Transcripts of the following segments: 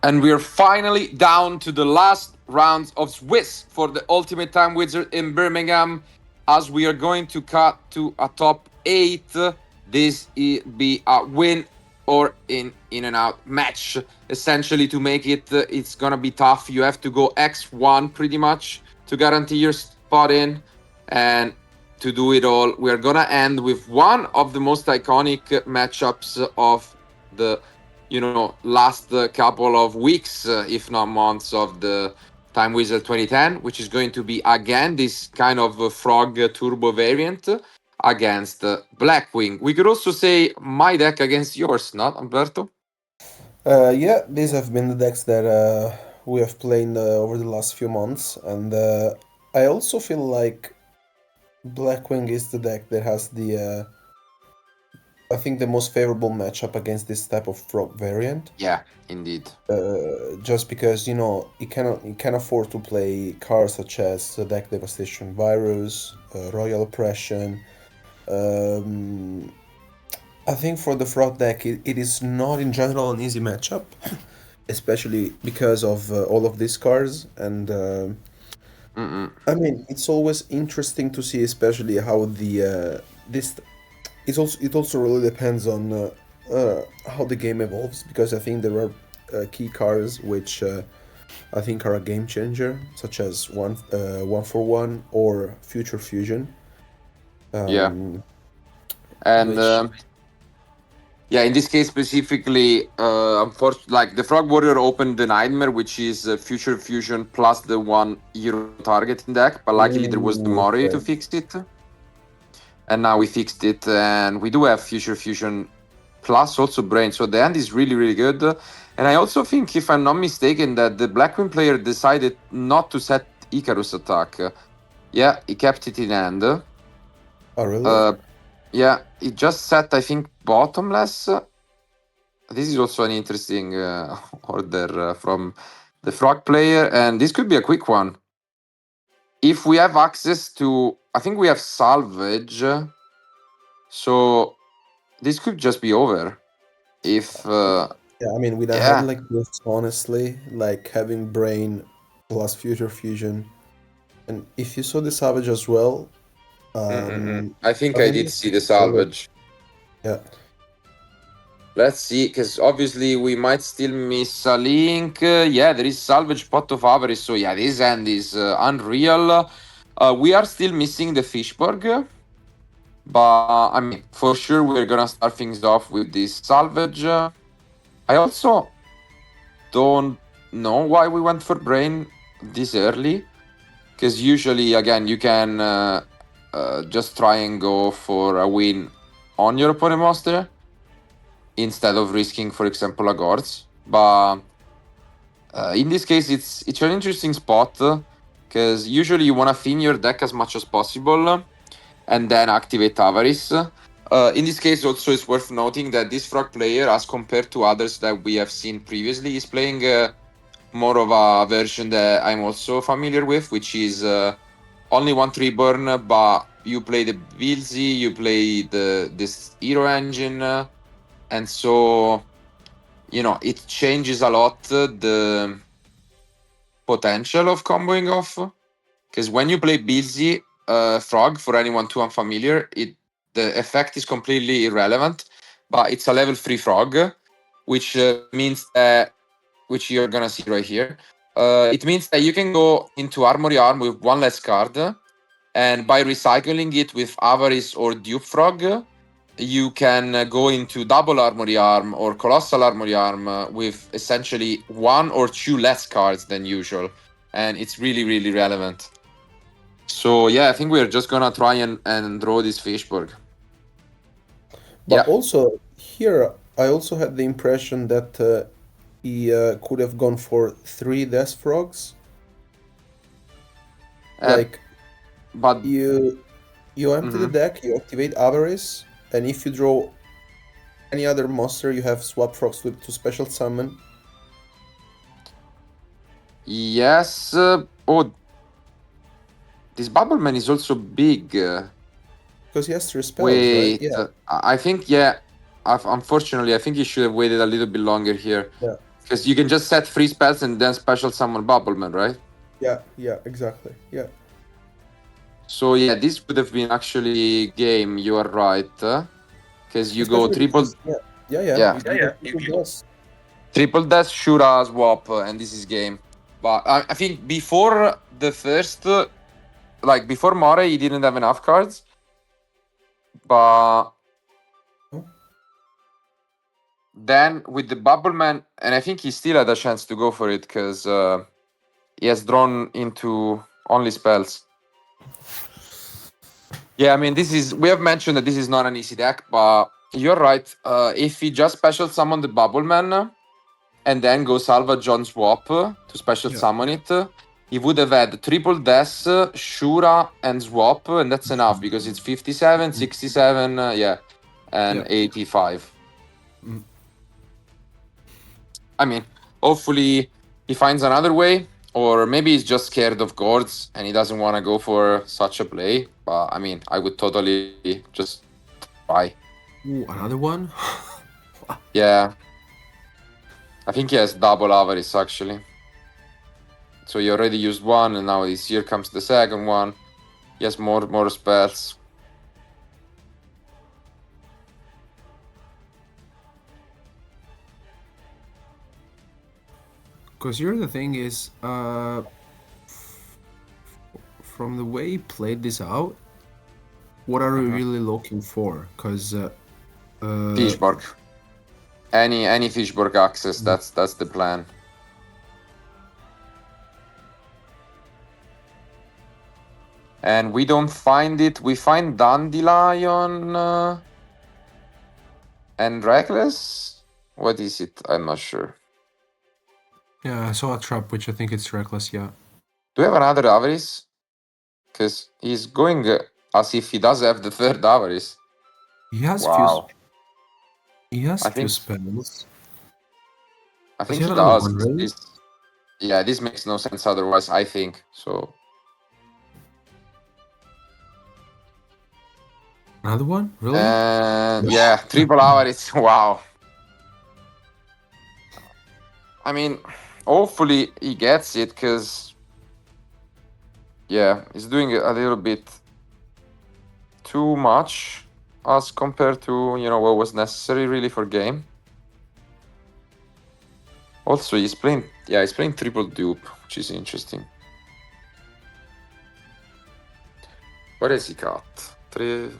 And we're finally down to the last rounds of Swiss for the Ultimate Time Wizard in Birmingham. As we are going to cut to a top 8, this be a win or in and out match. Essentially, to make it, it's gonna be tough. You have to go X1 pretty much to guarantee your spot in. And to do it all, we are gonna end with one of the most iconic matchups of the last couple of weeks, if not months, of the Time Wizard 2010, which is going to be again this kind of frog turbo variant against Blackwing. We could also say my deck against yours, not Umberto? Yeah, these have been the decks that we have played over the last few months, and I also feel like Blackwing is the deck that has I think, the most favorable matchup against this type of frog variant. Yeah, indeed. Just because it can afford to play cards such as Deck Devastation Virus, Royal Oppression. Um, I think for the frog deck, it is not in general an easy matchup, especially because of all of these cards. And Mm-mm. I mean, it's always interesting to see, especially how this. It also really depends on how the game evolves, because I think there are key cards which I think are a game changer, such as one for one or Future Fusion, Yeah, um, and which yeah, in this case specifically, unfortunately, like the Frog Warrior opened the Nightmare, which is Future Fusion plus the one hero targeting deck. But luckily, there was the Ooh, Mori to okay. fix it, and now we fixed it, and we do have Future Fusion plus also Brain. So the end is really, really good. And I also think, if I'm not mistaken, that the Blackwing player decided not to set Icarus attack. Yeah, he kept it in hand. Oh, really? Uh, yeah, he just set, I think, bottomless. This is also an interesting order from the Frog player, and this could be a quick one. If we have access to, I think we have salvage, so this could just be over. If Yeah, I mean, with a hand yeah. like this, honestly, like having Brain plus Future Fusion, and if you saw the Savage as well, Mm-mm-mm. um, I think I I think did it's see the over. salvage. Yeah. Let's see, because obviously we might still miss a link. Yeah, there is salvage pot of avarice. So yeah, this end is unreal. We are still missing the Fishburg, but I mean, for sure we're gonna start things off with this salvage. I also don't know why we went for brain this early, because usually, again, you can just try and go for a win on your opponent monster instead of risking, for example, a guards. But in this case, it's an interesting spot because usually you want to thin your deck as much as possible and then activate avarice. In this case, also it's worth noting that this frog player, as compared to others that we have seen previously, is playing more of a version that I'm also familiar with, which is only one tree burn, but you play the Bilzy, you play this hero engine, and so it changes a lot the potential of comboing off. Because when you play Bilzy Frog, for anyone too unfamiliar, the effect is completely irrelevant, but it's a level 3 frog, which means that, which you're gonna see right here. It means that you can go into Armory Arm with one less card, and by recycling it with Avarice or Dupe Frog, you can go into Double Armory Arm or Colossal Armory Arm with essentially one or two less cards than usual, and it's really, really relevant. So yeah, I think we're just gonna try and draw this Fishburg. But Yeah. also here, I also had the impression that he could have gone for three Death Frogs. Uh, Like but you empty the mhm. deck, you activate Avarice, and if you draw any other monster, you have Swap Frogs to special summon. Yes. Oh, this Bubbleman is also big. Because he has three spells, right? Wait, Yeah, I think, yeah. Unfortunately, I think he should have waited a little bit longer here. yeah. Because you can just set free spells and then special summon Bubbleman, right? Yeah, exactly. Yeah. So yeah, this would have been actually game. You are right. Because you go Especially triple, because yeah. yeah, You can triple this. triple dash, Shura swap, and this is game. But I think before the first, like before Mare, he didn't have enough cards. But Oh, then with the Bubbleman, and I think he still had a chance to go for it because he has drawn into only spells. Yeah, I mean, this is, we have mentioned that this is not an easy deck, but you're right. If he just special summon the Bubbleman and then go Salvage on swap to special Yeah. summon it, he would have had triple Death, Shura, and swap, and that's enough because it's 57, 67, yeah, and Yeah. 85. Mm. I mean, hopefully he finds another way, or maybe he's just scared of Gourds and he doesn't want to go for such a play. But I mean, I would totally just try. Ooh, another one. Yeah, I think he has double Avarice actually. So he already used one, and now here comes the second one. He has more spells. Because here the thing is, from the way he played this out, what are we really looking for? Because Fishborg. Any Fishborg access. That's the plan. And we don't find it. We find Dandelion and Reckless. What is it? I'm not sure. yeah, I saw a trap, which I think it's reckless. Yeah. Do we have another Avarice? Because he's going as if he does have the third Avarice. He has Wow. He has I few think spells. I Does think he he have another does. one, really? Yeah, this makes no sense otherwise, I think. So Another one? Really? yeah, triple Avarice. Wow. I mean, hopefully he gets it because yeah, he's doing a little bit too much as compared to what was necessary really for game. Also, he's playing triple dupe, which is interesting. What has he got? Three.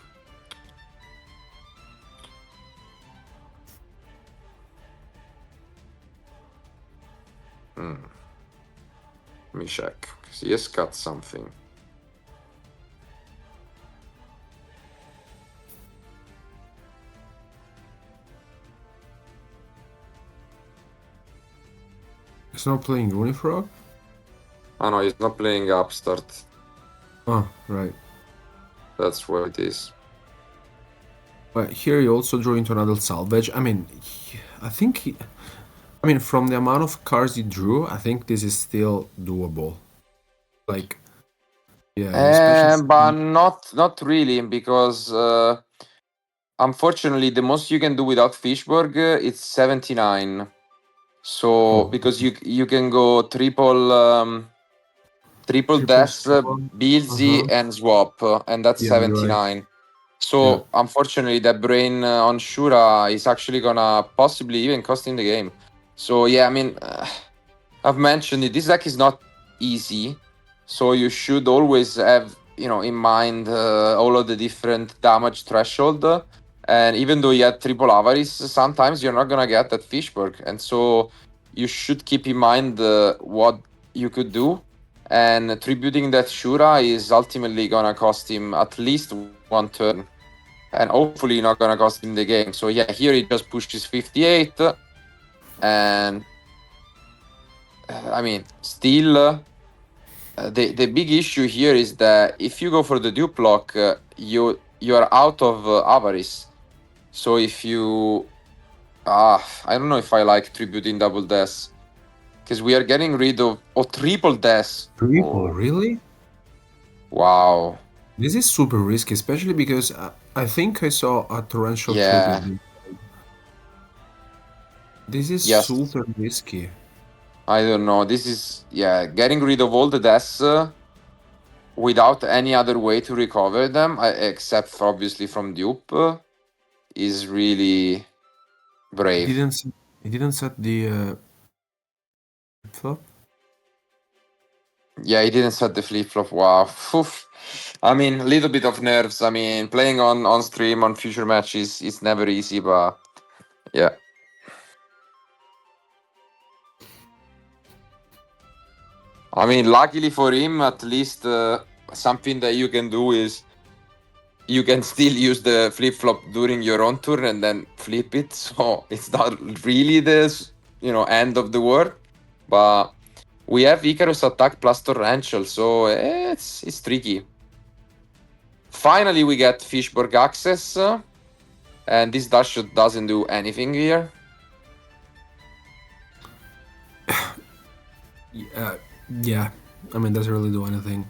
Let me check. 'Cause he has got something. He's not playing Unifrog? Oh no, he's not playing Upstart. Oh, right. That's what it is. But here he also drew into another salvage. I mean, from the amount of cards he drew, I think this is still doable. Like, yeah, especially. But not really, because unfortunately the most you can do without Fishburg it's 79. So Oh, because you can go triple triple dash, sword. BLZ and swap, and that's Yeah, you're right. 79. So Yeah. unfortunately, that brain on Shura is actually gonna possibly even cost him the game. So yeah, I mean, I've mentioned it. This deck is not easy, so you should always have in mind all of the different damage threshold. And even though you had triple Avarice, sometimes you're not gonna get that Fishberg, and so you should keep in mind what you could do. And tributing that Shura is ultimately gonna cost him at least one turn, and hopefully not gonna cost him the game. So yeah, here he just pushes 58, and I mean, still, the big issue here is that if you go for the dupe block, you are out of Avarice. So if you, I don't know if I like tributing double death, because we are getting rid of triple death. Triple, Oh, really? wow. This is super risky, especially because I think I saw a torrential Yeah. tribute. This is Yes, super risky. I don't know. This is, yeah, getting rid of all the deaths without any other way to recover them, except obviously from dupe, is really He brave. didn't. He didn't set the flop. Yeah, he didn't set the flip flop. Wow. Phew. I mean, a little bit of nerves. I mean, playing on stream on future matches is never easy, but yeah. I mean, luckily for him, at least something that you can do is you can still use the flip flop during your own turn and then flip it. So it's not really the end of the world, but we have Icarus attack plus torrential, so it's tricky. Finally, we get Fishburg access, and this dash shot doesn't do anything here. Yeah, I mean, doesn't really do anything.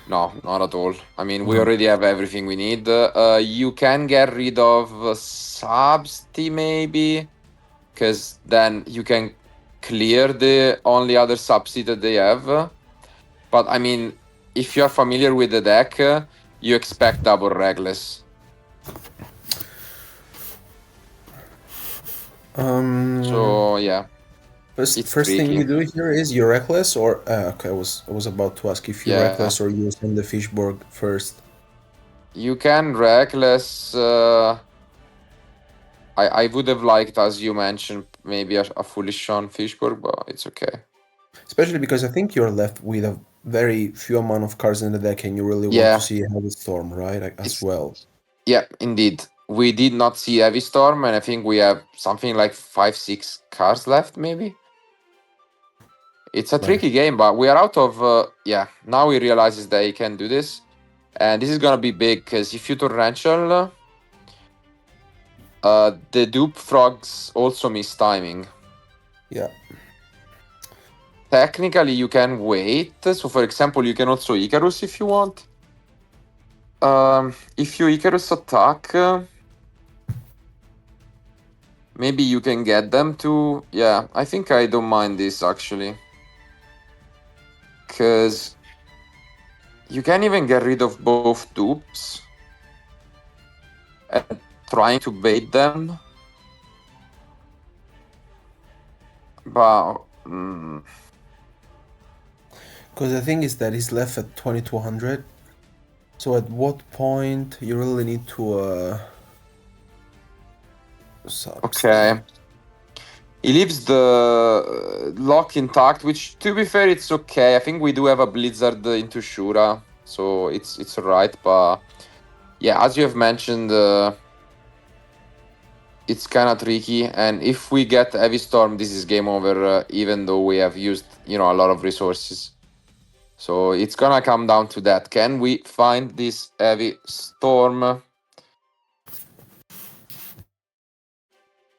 No, not at all. I mean, we No. already have everything we need. You can get rid of Substi maybe, because then you can clear the only other Substi that they have. But I mean, if you're familiar with the deck, you expect double Reckless. So yeah, it's First thing tricky. you do here is you reckless or okay. I was about to ask if you Yeah, reckless or you send the Fishborg first. you can Reckless. I would have liked, as you mentioned, maybe a foolish on Fishburg, but it's okay. Especially because I think you're left with a very few amount of cards in the deck, and you really want to Yeah, see a Heavy Storm, right? As it's well. yeah, indeed. We did not see Heavy Storm, and I think we have something like 5-6 cards left, maybe. It's a Right. tricky game, but we are out of yeah. Now we realizes that he can do this, and this is gonna be big because if you torrential, the dupe frogs also miss timing. Yeah. Technically, you can wait. So, for example, you can also Icarus if you want. If you Icarus attack, maybe you can get them to. Yeah, I think I don't mind this actually, because you can even get rid of both dupes and trying to bait them. But Because the thing is that he's left at 2200. So at what point you really need to okay. He leaves the lock intact, which to be fair, it's okay. I think we do have a Blizzard into Shura, so it's alright. But yeah, as you have mentioned, it's kind of tricky. And if we get Heavy Storm, this is game over. Even though we have used a lot of resources, so it's gonna come down to that. Can we find this Heavy Storm?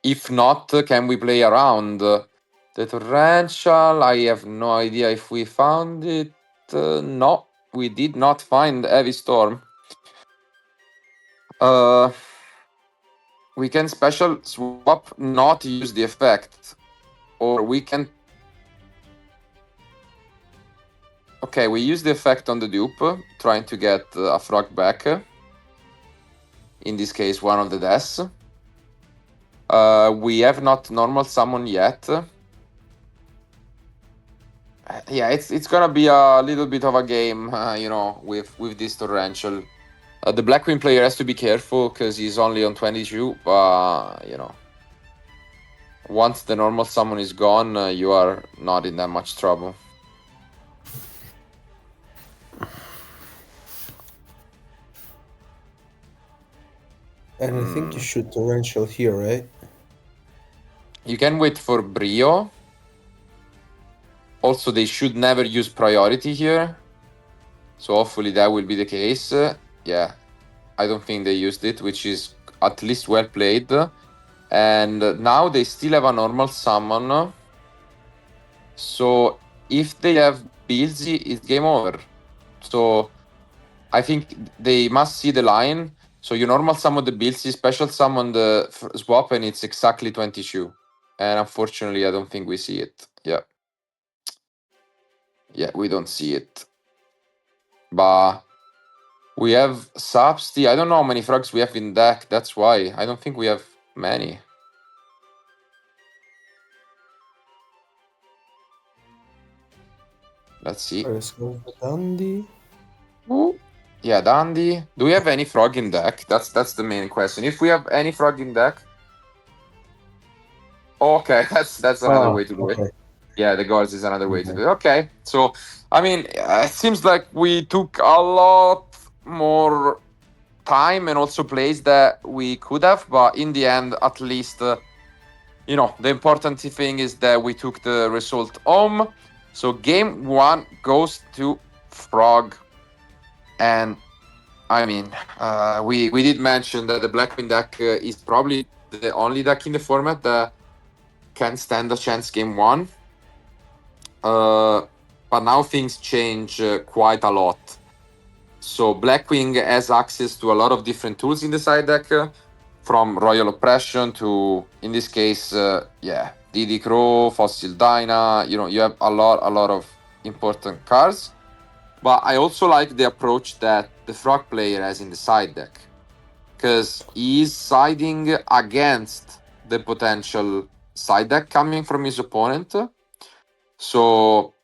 If not, can we play around? The torrential, I have no idea if we found it. No, we did not find Heavy Storm. We can special swap, not use the effect. Or we can... Okay, we use the effect on the dupe, trying to get a frog back. In this case, one of the deaths. We have not normal summon yet. Yeah, it's gonna be a little bit of a game, with this torrential. The Blackwing player has to be careful because he's only on 22, but once the normal summon is gone, you are not in that much trouble. And I think you should torrential here, right? You can wait for Brio. Also, they should never use priority here. So hopefully that will be the case. Yeah, I don't think they used it, which is at least well played. And now they still have a normal summon. So if they have Bilzy, it's game over. So I think they must see the line. So you normal summon the Bilzy, special summon the swap, and it's exactly 22. And unfortunately, I don't think we see it. Yeah. Yeah, we don't see it. But we have Sapsti. I don't know how many frogs we have in deck. That's why. I don't think we have many. Let's see. Let's go with Dandy. Ooh. Yeah, Dandy. Do we have any frog in deck? That's the main question. If we have any frog in deck, okay, that's another way to do it. Okay. Yeah, the guards is another way to Okay. do it. Okay, so I mean, it seems like we took a lot more time and also plays that we could have, but in the end, at least, the important thing is that we took the result home. So game one goes to Frog, and I mean, we did mention that the Blackwing deck is probably the only deck in the format that can stand a chance game one. But now things change quite a lot. So Blackwing has access to a lot of different tools in the side deck, from Royal Oppression to, in this case, DD Crow, Fossil Dyna. You have a lot of important cards. But I also like the approach that the Frog player has in the side deck, because he's siding against the potential side deck coming from his opponent. So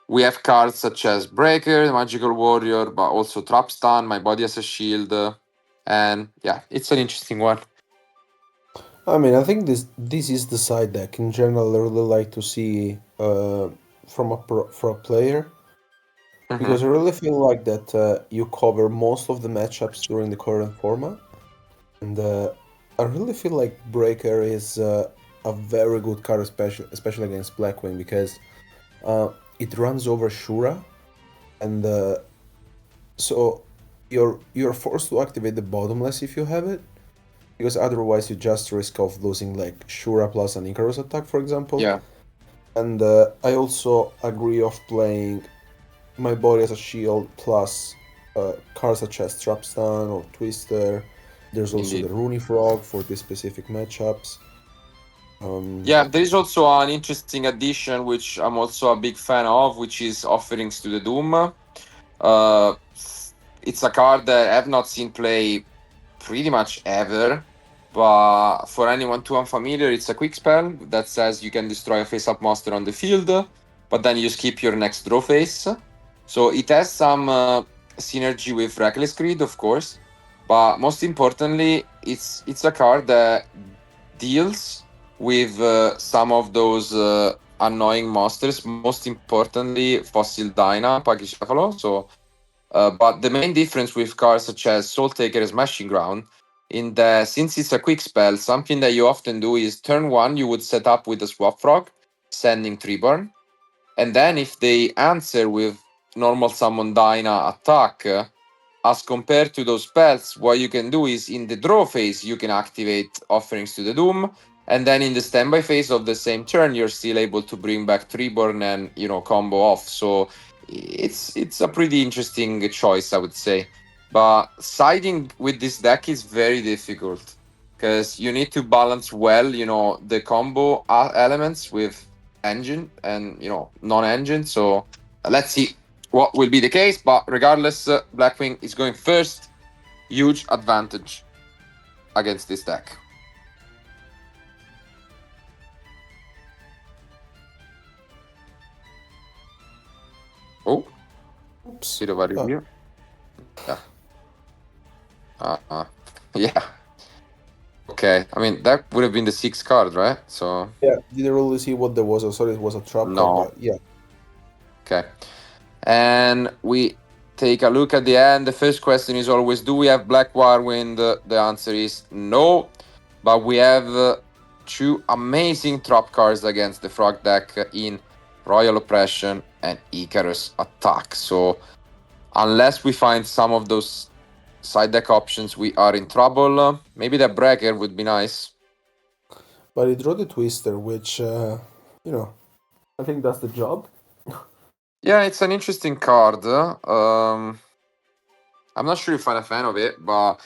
we have cards such as Breaker, Magical Warrior, but also Trap Stun, My Body as a Shield. And yeah, it's an interesting one. I mean, I think this is the side deck in general. I really like to see from for a player, because I really feel like that you cover most of the matchups during the current format, and I really feel like Breaker is a very good card, especially against Blackwing, because it runs over Shura, and so you're forced to activate the bottomless if you have it, because otherwise you just risk of losing like Shura plus an Icarus attack, for example. Yeah, And I also agree of playing My Body as a Shield plus cards such as Trapstun or Twister. There's also the indeed. Rooney Frog for these specific matchups. Yeah, there is also an interesting addition, which I'm also a big fan of, which is Offerings to the Doom. Uh, it's a card that I've not seen play pretty much ever. But for anyone too unfamiliar, it's a quick spell that says you can destroy a face-up monster on the field, but then you skip your next draw phase. So it has some synergy with Reckless Greed, of course, but most importantly, it's a card that deals with some of those annoying monsters. Most importantly, Fossil Dyna, Pachycephalo. So but the main difference with cards such as Soul Taker and Smashing Ground, in that since it's a quick spell, something that you often do is turn one, you would set up with a Swap Frog, sending Treeburn. And then if they answer with normal Summon Dyna attack, as compared to those spells, what you can do is in the draw phase, you can activate Offerings to the Doom. And then in the standby phase of the same turn, you're still able to bring back Treeburn and, combo off. So it's a pretty interesting choice, I would say. But siding with this deck is very difficult, because you need to balance well, the combo elements with engine and, non-engine. So let's see what will be the case. But regardless, Blackwing is going first. Huge advantage against this deck. Oh, Oops. bit of a review. Yeah. Yeah. Okay. I mean, that would have been the sixth card, right? So Yeah, didn't really see what there was. I thought it was a trap card, no. but yeah. Okay. And we take a look at the end. The first question is always, do we have Black Warwind? The answer is no. But we have two amazing trap cards against the Frog deck in Royal Oppression and Icarus Attack. So unless we find some of those side deck options, we are in trouble. Maybe the Breaker would be nice. But he drew the Twister, which, I think that's the job. Yeah, it's an interesting card. I'm not sure if I'm a fan of it, but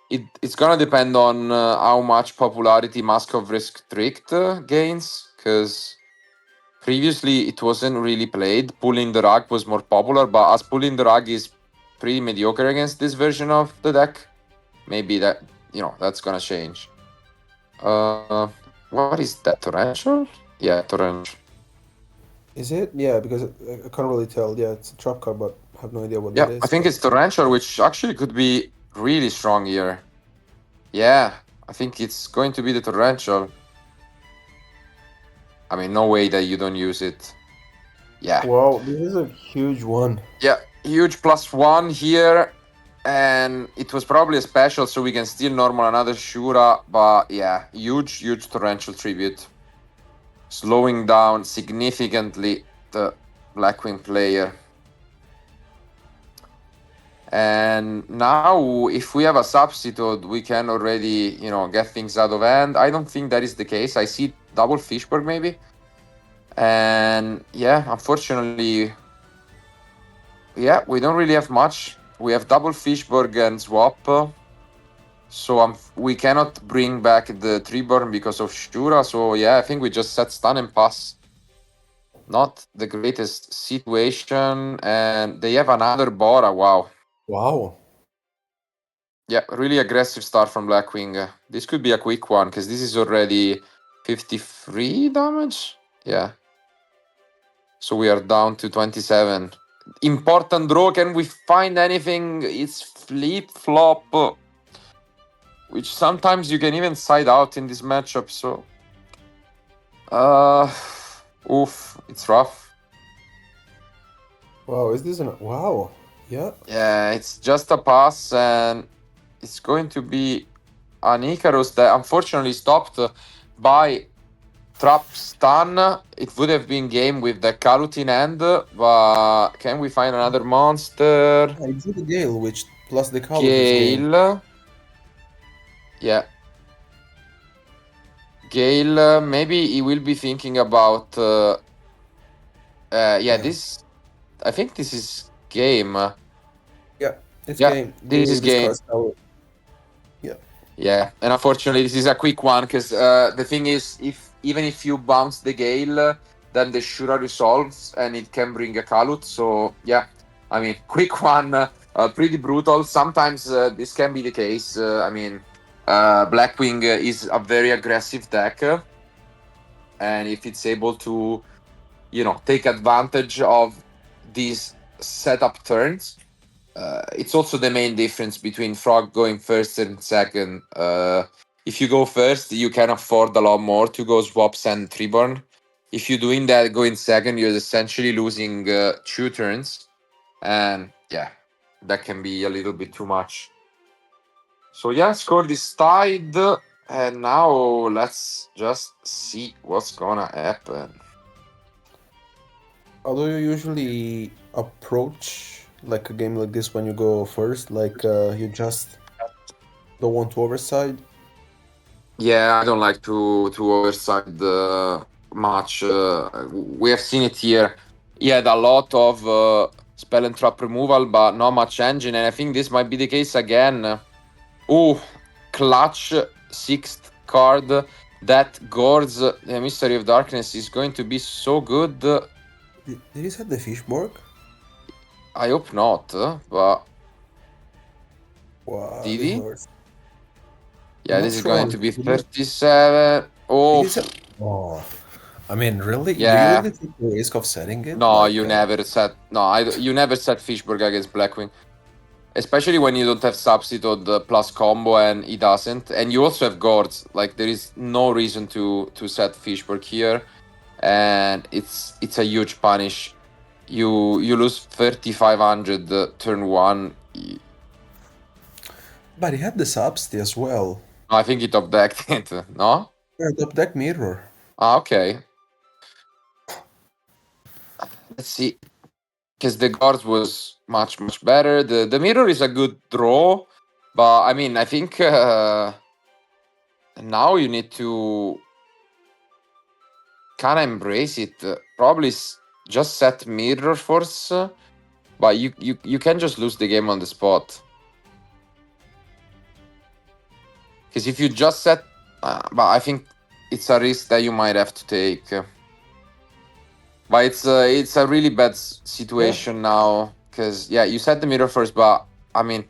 it's gonna depend on how much popularity Mask of Risk Tricked gains. because previously it wasn't really played. Pulling the rug was more popular, but as pulling the rug is pretty mediocre against this version of the deck, maybe that's gonna change. What is that, torrential? Yeah, torrential. Is it? Yeah, because I can't really tell. Yeah, it's a trap card, but I have no idea what that Yeah, I is. think it's torrential, which actually could be really strong here. Yeah, I think it's going to be the torrential. I mean, no way that you don't use it. Yeah. Wow, this is a huge one. Yeah, huge +1 here. And it was probably a special, so we can still normal another Shura. But yeah, huge torrential tribute. Slowing down significantly the Blackwing player. And now, if we have a substitute, we can already, get things out of hand. I don't think that is the case. I see double Fishberg maybe. And yeah, unfortunately, yeah, we don't really have much. We have double Fishberg and swap. So we cannot bring back the Treeburn because of Shura. So yeah, I think we just set stun and pass. Not the greatest situation. And they have another Bora. Wow. Wow. Yeah, really aggressive start from Blackwing. This could be a quick one because this is already 53 damage. Yeah. So we are down to 27. Important draw. Can we find anything? It's flip flop, which sometimes you can even side out in this matchup. So, oof, it's rough. Wow, is this an wow? Yeah. Yeah, it's just a pass, and it's going to be an Icarus that unfortunately stopped by trap stun. It would have been game with the Kalut in hand, but can we find another monster? I drew the Gale, which plus the Kalut is game. Gale. Yeah. Gale, maybe he will be thinking about. Yeah, this. I think this is game. Yeah, it's Yeah, game. this is Gale game. discards Kalut. Yeah. Yeah, and unfortunately, this is a quick one because the thing is, even if you bounce the Gale, then the Shura resolves and it can bring a Kalut. So yeah, I mean, quick one, pretty brutal. Sometimes this can be the case. I mean, Blackwing is a very aggressive deck, and if it's able to, take advantage of these setup turns. It's also the main difference between Frog going first and second. If you go first, you can afford a lot more to go swaps and Treeborn. If you're doing that, going second, you're essentially losing 2 turns. And yeah, that can be a little bit too much. So yeah, scored is tied. And now let's just see what's gonna happen. How do you usually approach like a game like this when you go first? Like you just don't want to overside? Yeah, I don't like to overside much. We have seen it here. He had a lot of spell and trap removal, but not much engine, and I think this might be the case again. Oh, clutch 6th card. That Gord's the Mystery of Darkness is going to be so good. Did he set the Fishborg? I hope not, but Wow, did this he? hurts. Yeah, I'm this not is sure. going to be Did he- 37. did Oh, he set- Oh, I mean, really? Do you yeah. really take the risk of setting it? No, Like, you never set. No, you never set Fishburg against Blackwing, especially when you don't have substitute plus combo and he doesn't, and you also have Gords. Like there is no reason to set Fishburg here, and it's a huge punish. You lose 3,500 turn one. But he had the substi as well. I think he top decked it. No. Yeah, top deck mirror. Okay. Let's see. Because the guards was much better. The mirror is a good draw, but I mean I think now you need to kind of embrace it. Probably just set mirror force, but you can just lose the game on the spot. Because if you just set, but I think it's a risk that you might have to take. But it's a really bad Yeah. situation now because yeah, you said the mirror first, but I mean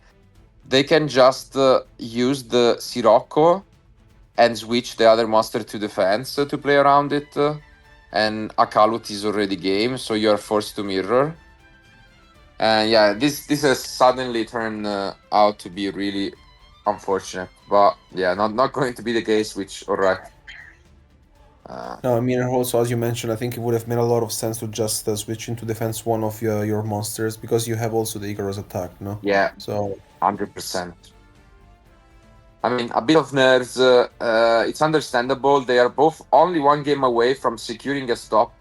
they can just use the Sirocco and switch the other monster to defense to play around it, and Akalut is already game, so you are forced to mirror. And yeah, this has suddenly turned out to be really unfortunate, but yeah, not going to be the case. Which all right. No, I mean, also, as you mentioned, I think it would have made a lot of sense to just switch into defense one of your monsters because you have also the Icarus attack, no? Yeah, So, 100%. I mean, a bit of nerves. It's understandable. They are both only one game away from securing a stop.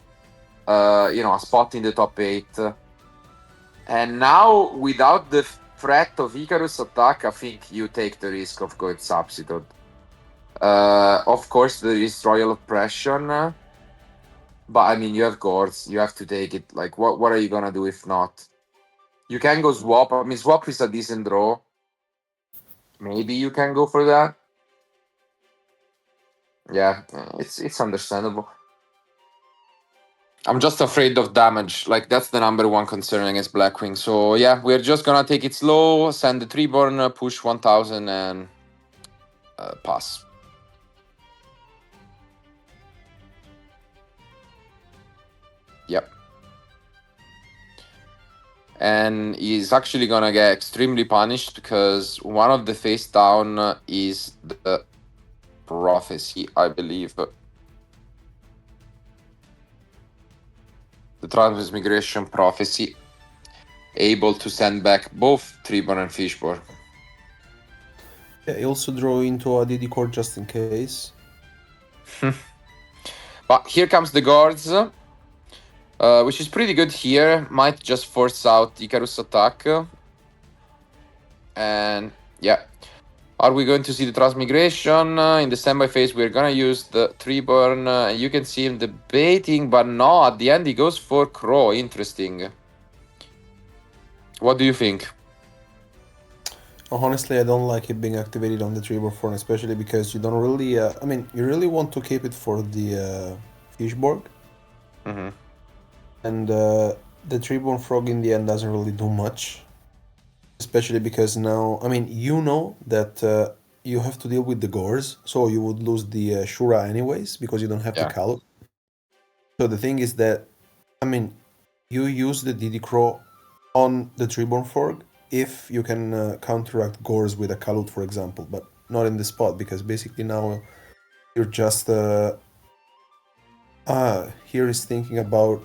A spot in the top eight. And now, without the threat of Icarus attack, I think you take the risk of going substitute. Of course, there is Royal Oppression, but I mean, you have Gourds. You have to take it. Like, what are you gonna do if not? You can go swap. I mean, swap is a decent draw. Maybe you can go for that. Yeah, it's understandable. I'm just afraid of damage. Like that's the number one concern against Blackwing. So yeah, we're just gonna take it slow, send the Treeborn, push 1000, and pass. Yep. And he's actually gonna get extremely punished because one of the face down is the prophecy, I believe. The transmigration prophecy, able to send back both Treeborn and Fishborn. yeah, I also draw into a DD core just in case. But here comes the guards, which is pretty good here. Might just force out Icarus attack. And yeah. Are we going to see the transmigration? In the standby phase, we're gonna use the Treeborn. You can see him debating, but no, at the end he goes for Crow. Interesting. What do you think? Honestly, I don't like it being activated on the Tribor form, especially because you don't really. I mean, you really want to keep it for the Fishborg, Mm-hmm. and the Treeborn Frog in the end doesn't really do much. Especially because now, I mean, you know that you have to deal with the Gores, so you would lose the Shura anyways because you don't have the Yeah. Kalut. So the thing is that, I mean, you use the DD Crow on the Treeborn Frog if you can counteract Gores with a Kalut, for example, but not in the spot because basically now you're just here is thinking about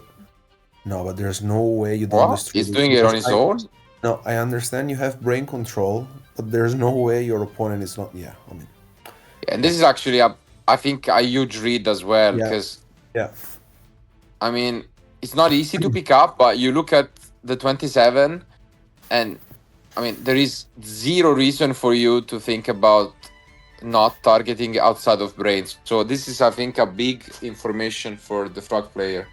no, but there's no way you don't What? destroy He's this doing it on because his I own? no, I understand you have brain control, but there's no way your opponent is not. Yeah, I mean, And this is actually I think a huge read as well, yeah, because yeah, I mean it's not easy to pick up, but you look at the 27, and I mean there is zero reason for you to think about not targeting outside of brains. So this is, I think, a big information for the frog player.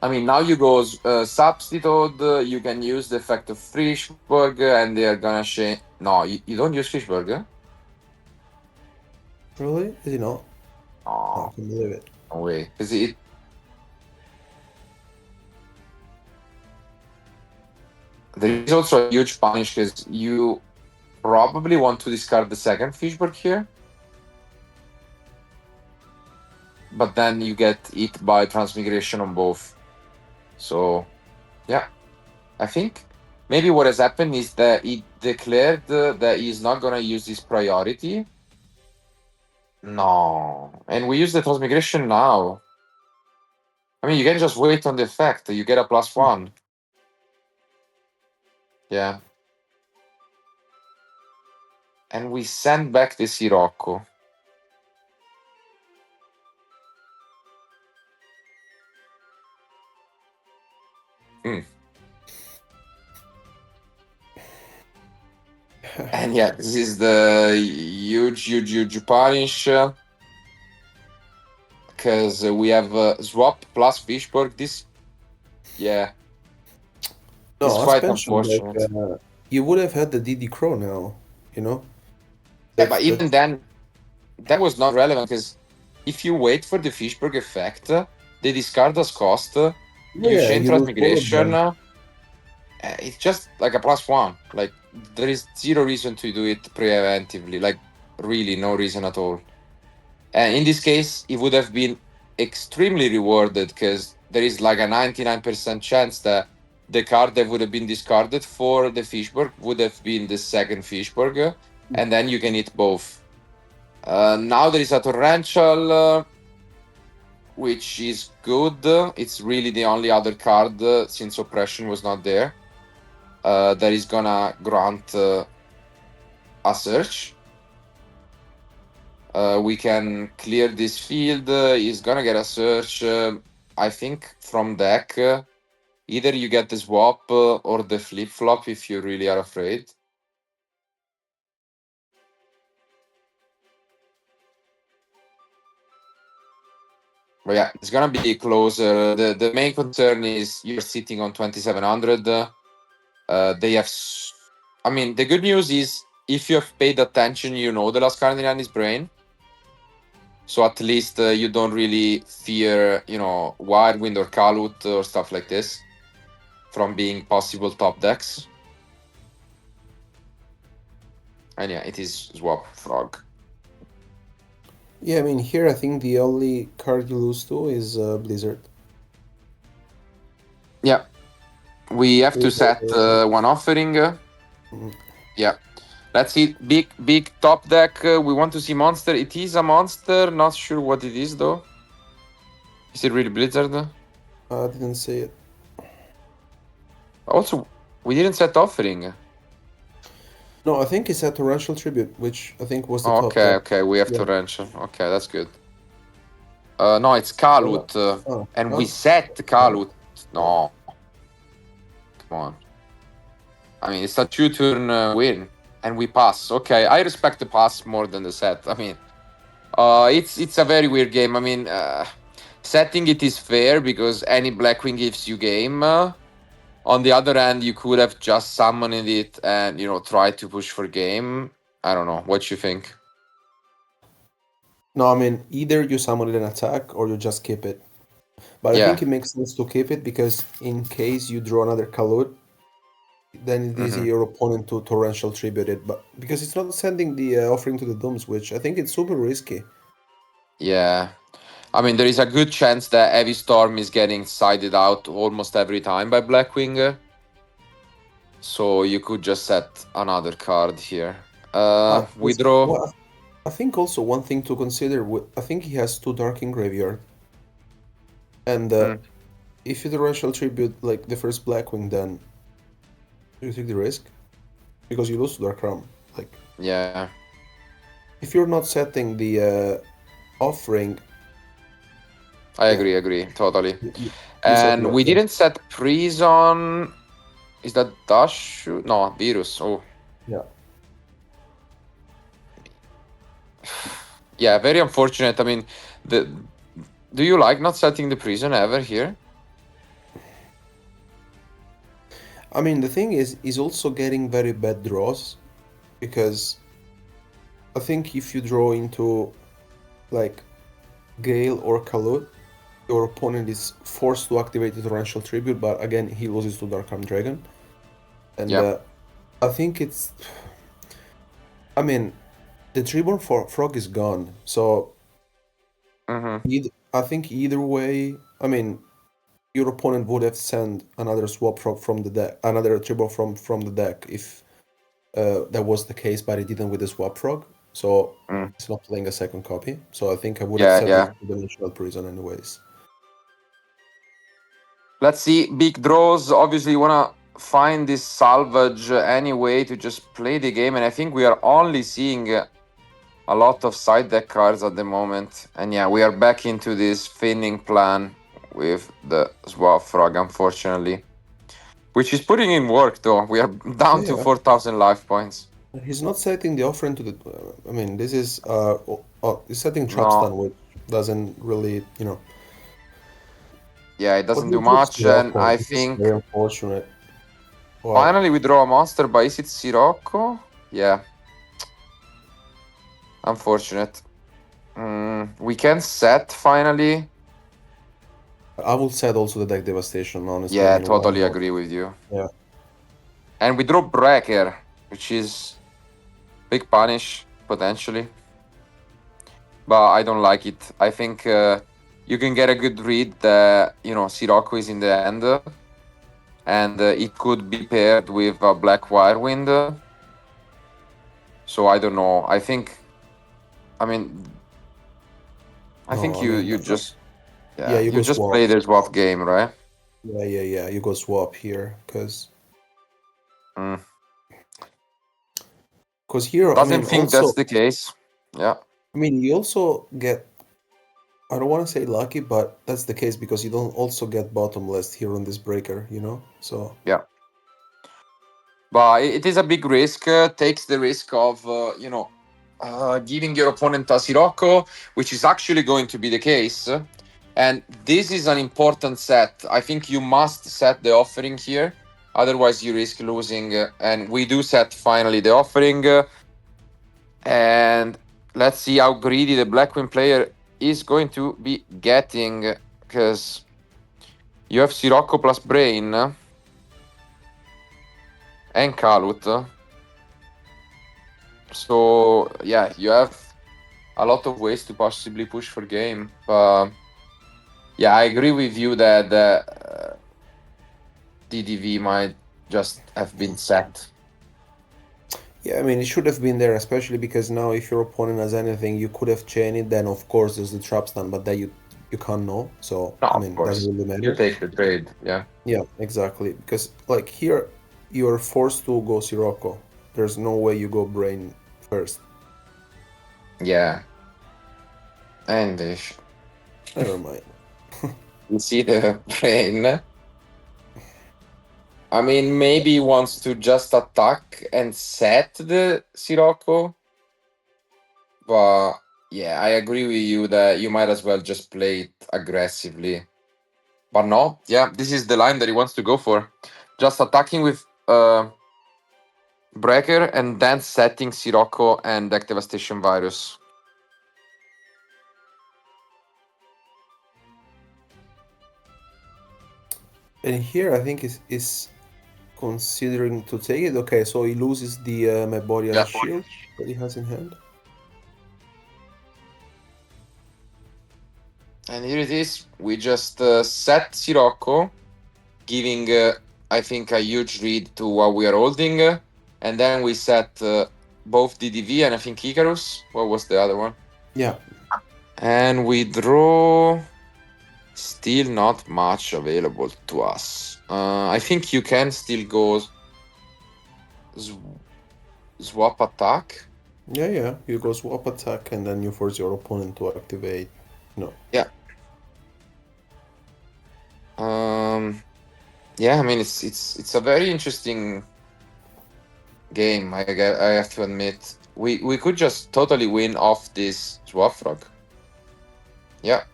I mean, now you go substitute. You can use the effect of Frischberg, and they are gonna change. No, you don't use Frischberg. really? Is he not? Oh, I Oh, can believe it. no way. Because it. There is also a huge punish because you probably want to discard the second Fishberg here, but then you get hit by transmigration on both. So, yeah, I think maybe what has happened is that he declared that he's not gonna use this priority. No, and we use the transmigration now. I mean, you can just wait on the effect. You get a +1. Yeah, and we send back the Sirocco. Mm. And yeah, this is the huge punish because we have swap plus Fishberg. This, yeah, is No, as quite mentioned, unfortunate. you would have had the DD Crow now, you know? Yeah, but even That's then, that was not relevant because if you wait for the Fishberg effect, they discard as cost. Oh You yeah, chain you lose all of transmigration. them. It's just like a +1. Like there is zero reason to do it preventively. Like really, no reason at all. And in this case, it would have been extremely rewarded because there is like a 99% chance that the card that would have been discarded for the Fishberg would have been the second Fishberg, and then you can hit both. Now there is a torrential, which is good. It's really the only other card since oppression was not there. That is gonna grant a search. We can clear this field. He's gonna get a search. I think from deck. Either you get the swap or the flip flop if you really are afraid. But yeah, it's gonna be closer. The main concern is you're sitting on 2700. They have. I mean, the good news is if you have paid attention, you know the last card in his brain. So at least you don't really fear, Wirewind or Kalut or stuff like this from being possible top decks. And yeah, it is Swap Frog. Yeah, I mean here I think the only card you lose to is Blizzard. Yeah, we have to set one offering. Mm. Yeah, let's see. Big top deck. We want to see monster. It is a monster. Not sure what it is though. Is it really Blizzard? I didn't say it. Also, we didn't set offering. No, I think it's a Torrential Tribute, which I think was the top Okay, deck. okay, we have Yeah. Torrential. Okay, that's good. No, it's Kalut, and we set Kalut. No, come on. I mean, it's a 2-turn win, and we pass. Okay, I respect the pass more than the set. I mean, it's a very weird game. I mean, setting it is fair because any Blackwing gives you game. On the other hand, you could have just summoned it and try to push for game. I don't know. What you think? No, I mean either you summon it an attack or you just keep it. But I Yeah. think it makes sense to keep it because in case you draw another Kalut, then it is Mm-hmm. your opponent to Torrential Tribute it. But because it's not sending the offering to the Dooms, which I think it's super risky. Yeah. I mean, there is a good chance that Heavy Storm is getting sided out almost every time by Blackwing. So you could just set another card here. We draw. Well, I think also one thing to consider. I think he has two Dark in graveyard, and if you Torrential Tribute like the first Blackwing, then you take the risk because you lose to Dark Realm. Like Yeah. if you're not setting the offering. I agree, totally. You set the And we offering. didn't set Prison. Is that Dash? No, Virus. Oh. Yeah. Yeah, very unfortunate. I mean, do you like not setting the Prison ever here? I mean, the thing is, he's also getting very bad draws because I think if you draw into like Gale or Kalut, your opponent is forced to activate the Torrential Tribute, but again, he loses to Dark Arm Dragon. And Yeah. I think it's. I mean, the Treeborn Frog is gone, so. I think either way, I mean, your opponent would have sent another swap from the deck, another Treeborn from the deck if that was the case, but he didn't with the swap frog, so it's not playing a second copy. So I think I would have set Yeah. it to Dimensional Prison anyways. Let's see. Big draws. Obviously, you want to find this salvage anyway to just play the game. And I think we are only seeing a lot of side deck cards at the moment. And yeah, we are back into this finning plan with the Swap Frog, unfortunately. Which is putting in work, though. We are down to 4,000 life points. He's not setting the offering to the. I mean, this is he's setting trap No. stun, which doesn't really, Yeah, it doesn't But do he keeps much, the and offer. I This is think very unfortunate. Wow. finally we draw a monster, but is it Sirocco? Yeah. Unfortunate. We can set finally. I will set also the deck devastation, honestly. I Yeah, mean, why totally not? agree with you. Yeah. And we draw Breaker, which is big punish potentially, but I don't like it. I think you can get a good read that Sirocco is in the end, and it could be paired with a Black Wirewind. So I don't know. I mean, I No, think I you mean, just yeah, yeah you you go just swap. play the swap game, right? Yeah. You go swap here Mm. because here, I Doesn't mean, think that's also, the case. Yeah, I mean, you also get. I don't want to say lucky, but that's the case because you don't also get bottomless here on this breaker, you know. So yeah. But it is a big risk. Takes the risk of giving your opponent a Sirocco, which is actually going to be the case. And this is an important set. I think you must set the offering here, otherwise you risk losing. And we do set finally the offering. And let's see how greedy the Blackwing player is going to be getting, because you have Sirocco plus Brain and Kalut. So yeah, you have a lot of ways to possibly push for game. Yeah, I agree with you that DDV might just have been set. yeah, I mean, it should have been there, especially because now if your opponent has anything, you could have chained it. Then of course there's the trap stun, but that you can't know. So No, I of mean, it doesn't course. really You matter. take the trade, yeah. Yeah, exactly. Because like here, you're forced to go Sirocco. There's no way you go brain first. Yeah. And Never mind. you see the brain. I mean, maybe he wants to just attack and set the Sirocco. But yeah, I agree with you that you might as well just play it aggressively. But no, yeah, this is the line that he wants to go for. Just attacking with Breaker and then setting Sirocco and Deck Devastation Virus. And here, I think is considering to take it. Okay, so he loses the Meborian Yeah. shield that he has in hand. And here it is. We just set Sirocco, giving, I think, a huge read to what we are holding. And then we set both DDV and I think Icarus. What was the other one? Yeah, And we draw. Still not much available to us. I think you can still go swap attack. yeah. You go swap attack, and then you force your opponent to activate. No. Yeah. Um. Yeah. I mean, it's a very interesting game. I have to admit. We could just totally win off this swap frog. Yeah.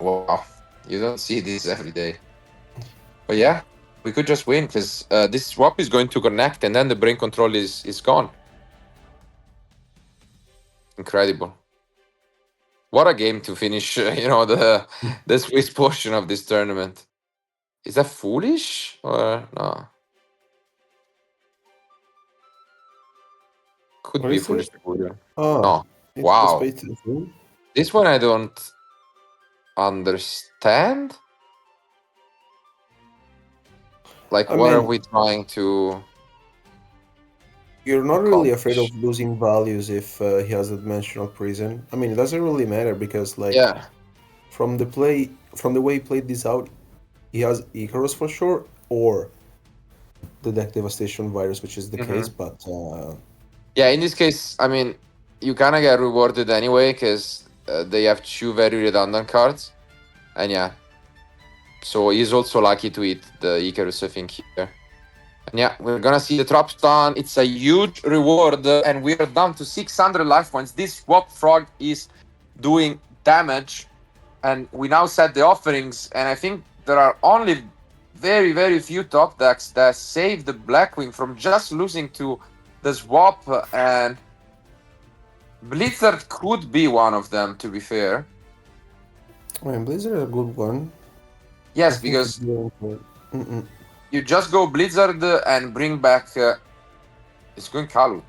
Wow. You don't see this every day. But yeah, we could just win because this swap is going to connect, and then the brain control is gone. Incredible. What a game to finish, the Swiss portion of this tournament. Is that foolish or no? Could What be is it? foolish to put it. Ah, No. it's the Wow. space zoom. This one I don't understand. Like, I what are mean, we trying to you're not really afraid of accomplish? losing values if he has a dimensional prison. I mean, it doesn't really matter because, like, Yeah. from the way he played this out, he has Icarus for sure, or the deck devastation virus, which is the case. Hmm. But Yeah. In this case, I mean, you kind of get rewarded anyway because they have two very redundant cards, and yeah. So he's also lucky to hit the Icarus, I think, here. And yeah, we're gonna see the trap stun. It's a huge reward, and we are down to 600 life points. This swap frog is doing damage, and we now set the offerings. And I think there are only very, very few top decks that save the Blackwing from just losing to the swap. And Blizzard could be one of them, to be fair. I mean, Blizzard is a good one. I Yes, think it's because going for it. Mm-mm. you just go Blizzard and bring back. It's going Kalut.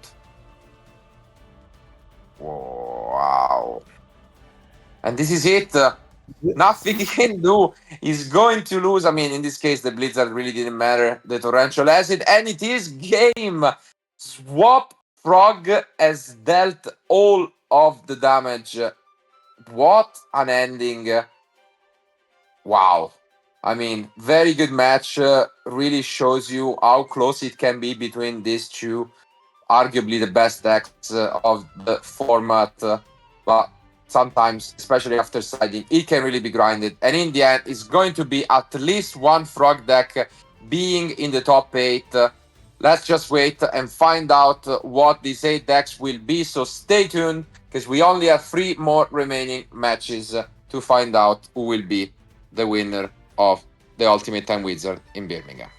Wow. And this is it. Nothing he can do. He's going to lose. I mean, in this case, the Blizzard really didn't matter. The torrential acid, and it is game. Swap Frog has dealt all of the damage. What an ending. Wow. I mean, very good match. Really shows you how close it can be between these two. Arguably the best decks of the format. But sometimes, especially after siding, it can really be grinded. And in the end, it's going to be at least one Frog deck being in the top 8. Let's just wait and find out what these 8 decks will be. So stay tuned, because we only have 3 more remaining matches to find out who will be the winner of the Ultimate Time Wizard in Birmingham.